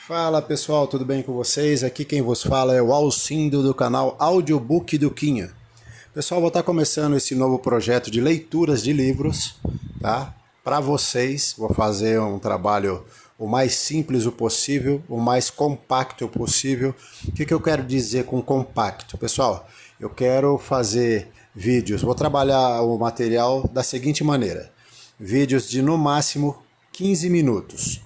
Fala pessoal, tudo bem com vocês? Aqui quem vos fala é o Alcindo do canal Audiobook do Quinha. Pessoal, vou estar começando esse novo projeto de leituras de livros, tá? Para vocês, vou fazer um trabalho o mais simples o possível, o mais compacto possível. O que eu quero dizer com compacto? Pessoal, eu quero fazer vídeos, vou trabalhar o material da seguinte maneira. Vídeos de no máximo 15 minutos.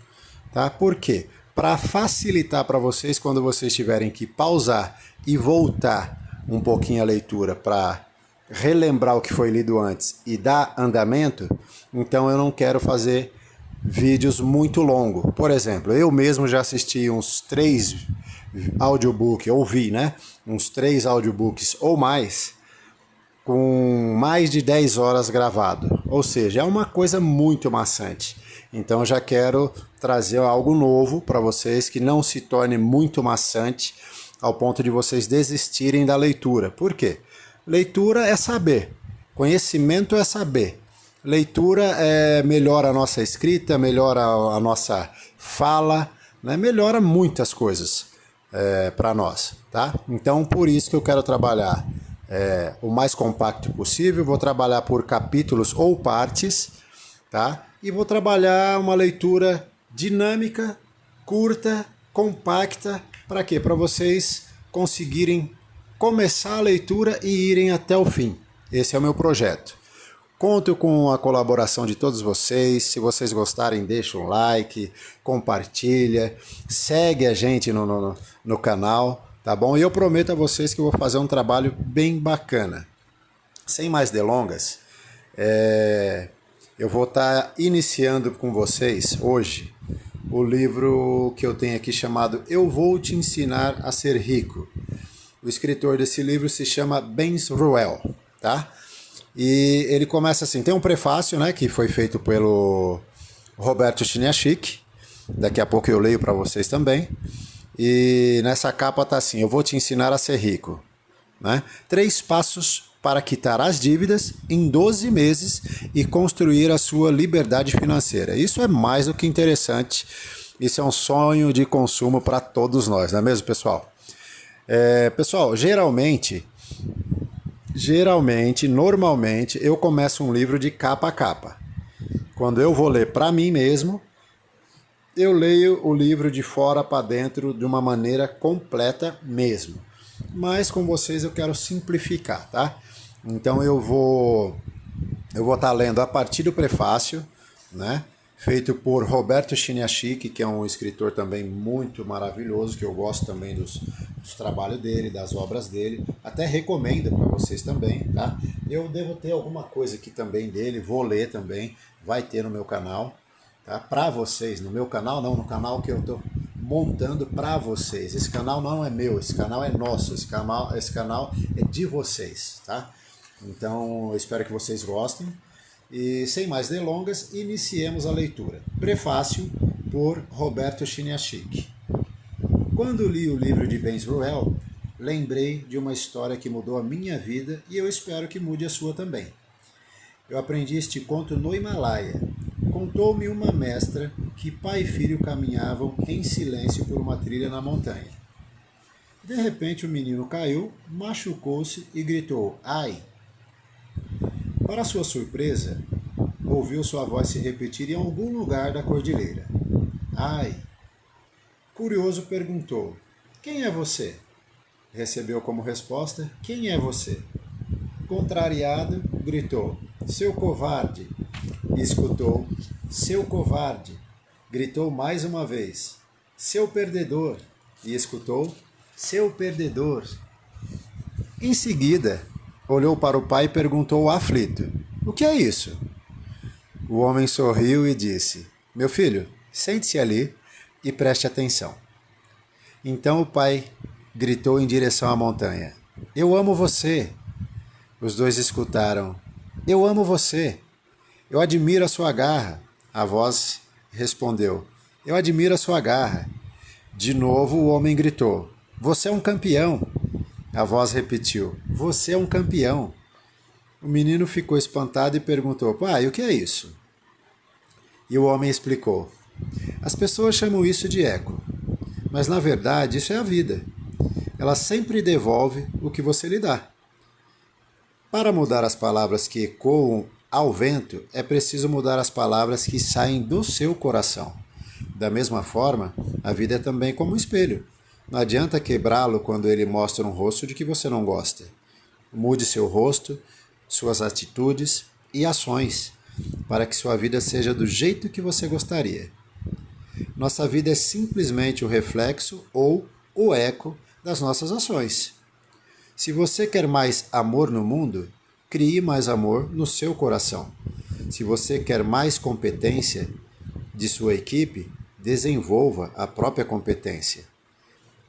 Tá? Por quê? Para facilitar para vocês quando vocês tiverem que pausar e voltar um pouquinho a leitura para relembrar o que foi lido antes e dar andamento, então eu não quero fazer vídeos muito longos. Por exemplo, eu mesmo já assisti uns 3 audiobooks, ouvi, né? Uns 3 audiobooks ou mais, com mais de 10 horas gravado. Ou seja, é uma coisa muito maçante. Então eu já quero trazer algo novo para vocês que não se torne muito maçante ao ponto de vocês desistirem da leitura. Por quê? Leitura é saber, conhecimento é saber. Leitura melhora a nossa escrita, melhora a nossa fala, né? Melhora muitas coisas para nós, tá? Então por isso que eu quero trabalhar o mais compacto possível, vou trabalhar por capítulos ou partes, tá? E vou trabalhar uma leitura dinâmica, curta, compacta, para quê? Para vocês conseguirem começar a leitura e irem até o fim. Esse é o meu projeto. Conto com a colaboração de todos vocês. Se vocês gostarem, deixa um like, compartilha, segue a gente no canal, tá bom? E eu prometo a vocês que eu vou fazer um trabalho bem bacana. Sem mais delongas, eu vou estar iniciando com vocês hoje o livro que eu tenho aqui chamado Eu Vou Te Ensinar a Ser Rico. O escritor desse livro se chama Ben Ruel, tá? E ele começa assim, tem um prefácio, né, que foi feito pelo Roberto Chiniachik, daqui a pouco eu leio para vocês também, e nessa capa tá assim, eu vou te ensinar a ser rico, né? 3 passos para quitar as dívidas em 12 meses e construir a sua liberdade financeira. Isso é mais do que interessante, isso é um sonho de consumo para todos nós, não é mesmo, pessoal? Pessoal, normalmente, eu começo um livro de capa a capa. Quando eu vou ler para mim mesmo, eu leio o livro de fora para dentro de uma maneira completa mesmo. Mas com vocês eu quero simplificar, tá? Então eu vou estar lendo a partir do prefácio, né? Feito por Roberto Chiniachik, que é um escritor também muito maravilhoso, que eu gosto também dos trabalhos dele, das obras dele. Até recomendo para vocês também, tá? Eu devo ter alguma coisa aqui também dele, vou ler também, vai ter no meu canal, tá? Para vocês, no meu canal não, no canal que eu estou montando para vocês. Esse canal não é meu, esse canal é nosso, esse canal é de vocês, tá? Então eu espero que vocês gostem. E sem mais delongas, iniciemos a leitura. Prefácio por Roberto Chiniachik. Quando li o livro de Ben Ruel, lembrei de uma história que mudou a minha vida e eu espero que mude a sua também. Eu aprendi este conto no Himalaia. Contou-me uma mestra que pai e filho caminhavam em silêncio por uma trilha na montanha. De repente o menino caiu, machucou-se e gritou, ai! Para sua surpresa, ouviu sua voz se repetir em algum lugar da cordilheira. Ai! Curioso perguntou, quem é você? Recebeu como resposta, quem é você? Contrariado, gritou, seu covarde! E escutou, seu covarde! Gritou mais uma vez, seu perdedor! E escutou, seu perdedor! Em seguida, olhou para o pai e perguntou aflito, o que é isso? O homem sorriu e disse, meu filho, sente-se ali e preste atenção. Então o pai gritou em direção à montanha, eu amo você! Os dois escutaram, eu amo você! Eu admiro a sua garra! A voz respondeu, eu admiro a sua garra! De novo o homem gritou, você é um campeão! A voz repetiu, você é um campeão! O menino ficou espantado e perguntou, pai, o que é isso? E o homem explicou, as pessoas chamam isso de eco. Mas na verdade isso é a vida. Ela sempre devolve o que você lhe dá. Para mudar as palavras que ecoam ao vento, é preciso mudar as palavras que saem do seu coração. Da mesma forma, a vida é também como um espelho. Não adianta quebrá-lo quando ele mostra um rosto de que você não gosta. Mude seu rosto, suas atitudes e ações para que sua vida seja do jeito que você gostaria. Nossa vida é simplesmente o reflexo ou o eco das nossas ações. Se você quer mais amor no mundo, crie mais amor no seu coração. Se você quer mais competência de sua equipe, desenvolva a própria competência.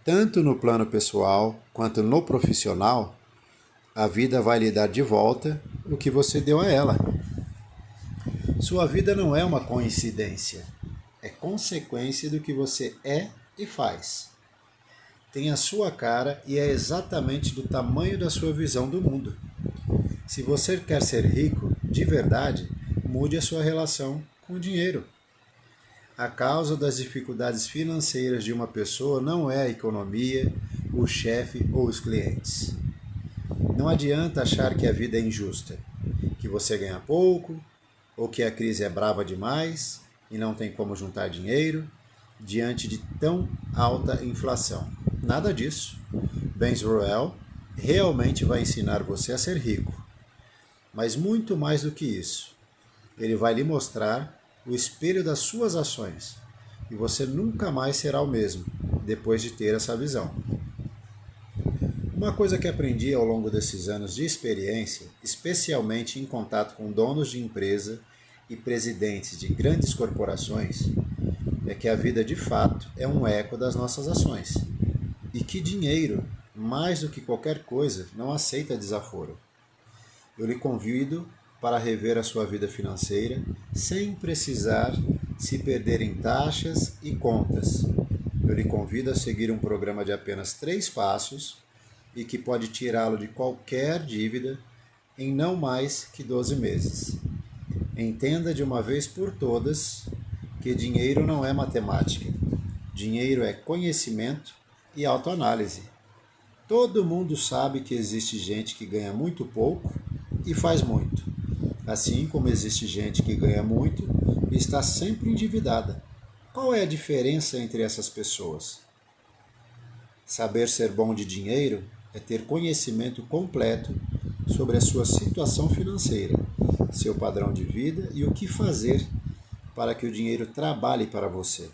Tanto no plano pessoal quanto no profissional, a vida vai lhe dar de volta o que você deu a ela. Sua vida não é uma coincidência, é consequência do que você é e faz. Tem a sua cara e é exatamente do tamanho da sua visão do mundo. Se você quer ser rico, de verdade, mude a sua relação com o dinheiro. A causa das dificuldades financeiras de uma pessoa não é a economia, o chefe ou os clientes. Não adianta achar que a vida é injusta, que você ganha pouco, ou que a crise é brava demais e não tem como juntar dinheiro diante de tão alta inflação. Nada disso. Ben-Zruel realmente vai ensinar você a ser rico. Mas muito mais do que isso. Ele vai lhe mostrar o espelho das suas ações. E você nunca mais será o mesmo depois de ter essa visão. Uma coisa que aprendi ao longo desses anos de experiência, especialmente em contato com donos de empresa e presidentes de grandes corporações, é que a vida de fato é um eco das nossas ações. E que dinheiro, mais do que qualquer coisa, não aceita desaforo. Eu lhe convido para rever a sua vida financeira sem precisar se perder em taxas e contas. Eu lhe convido a seguir um programa de apenas 3 passos e que pode tirá-lo de qualquer dívida em não mais que 12 meses. Entenda de uma vez por todas que dinheiro não é matemática. Dinheiro é conhecimento e autoanálise. Todo mundo sabe que existe gente que ganha muito pouco e faz muito. Assim como existe gente que ganha muito e está sempre endividada. Qual é a diferença entre essas pessoas? Saber ser bom de dinheiro é ter conhecimento completo sobre a sua situação financeira, seu padrão de vida e o que fazer para que o dinheiro trabalhe para você.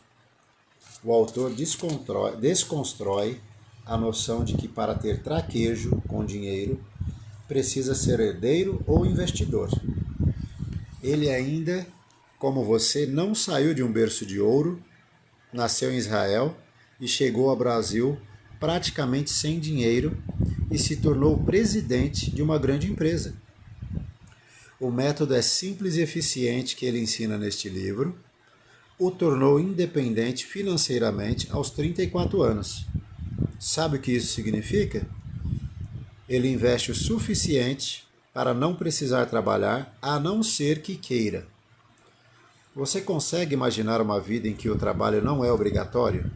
O autor desconstrói a noção de que para ter traquejo com dinheiro precisa ser herdeiro ou investidor. Ele ainda, como você, não saiu de um berço de ouro, nasceu em Israel e chegou ao Brasil praticamente sem dinheiro e se tornou presidente de uma grande empresa. O método é simples e eficiente que ele ensina neste livro. O tornou independente financeiramente aos 34 anos. Sabe o que isso significa? Ele investe o suficiente para não precisar trabalhar, a não ser que queira. Você consegue imaginar uma vida em que o trabalho não é obrigatório?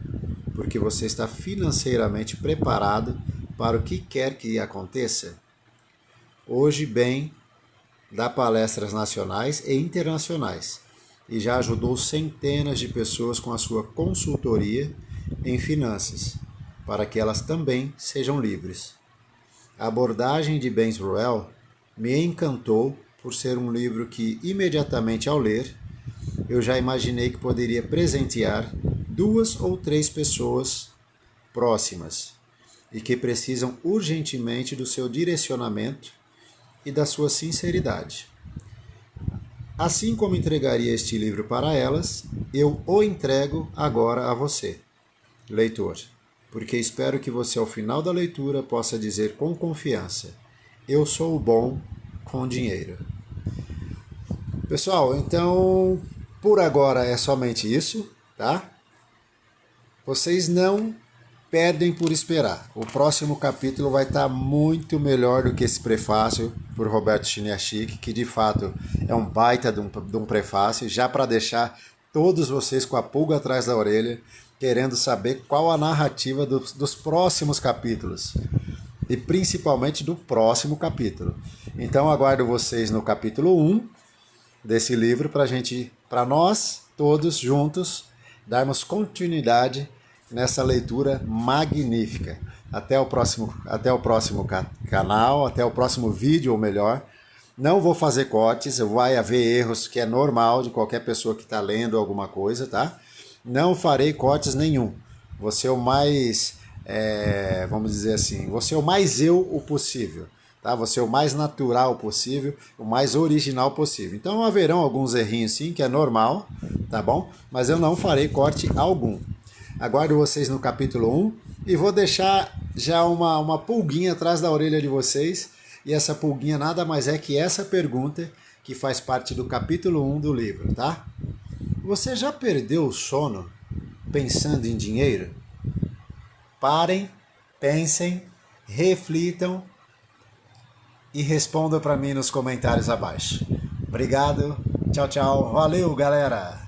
Porque você está financeiramente preparado para o que quer que aconteça? Hoje, Ben dá palestras nacionais e internacionais e já ajudou centenas de pessoas com a sua consultoria em finanças, para que elas também sejam livres. A abordagem de Ben-Zruel me encantou por ser um livro que, imediatamente ao ler, eu já imaginei que poderia presentear 2 ou 3 pessoas próximas e que precisam urgentemente do seu direcionamento e da sua sinceridade. Assim como entregaria este livro para elas, eu o entrego agora a você, leitor, porque espero que você ao final da leitura possa dizer com confiança: eu sou o bom com dinheiro. Pessoal, então por agora é somente isso, tá? Vocês não perdem por esperar. O próximo capítulo vai estar muito melhor do que esse prefácio por Roberto Chiniachik, que de fato é um baita de um prefácio, já para deixar todos vocês com a pulga atrás da orelha, querendo saber qual a narrativa dos próximos capítulos e principalmente do próximo capítulo. Então aguardo vocês no capítulo 1 desse livro para nós todos juntos darmos continuidade nessa leitura magnífica. Até o próximo canal, até o próximo vídeo, ou melhor. Não vou fazer cortes, vai haver erros, que é normal de qualquer pessoa que está lendo alguma coisa, tá? Não farei cortes nenhum. Vou ser o mais, vamos dizer assim, vou ser o mais o possível, tá? Vou ser o mais natural possível, o mais original possível. Então haverão alguns errinhos sim, que é normal, tá bom? Mas eu não farei corte algum. Aguardo vocês no capítulo 1 e vou deixar já uma pulguinha atrás da orelha de vocês. E essa pulguinha nada mais é que essa pergunta que faz parte do capítulo 1 do livro, tá? Você já perdeu o sono pensando em dinheiro? Parem, pensem, reflitam e respondam para mim nos comentários abaixo. Obrigado, tchau, tchau, valeu galera!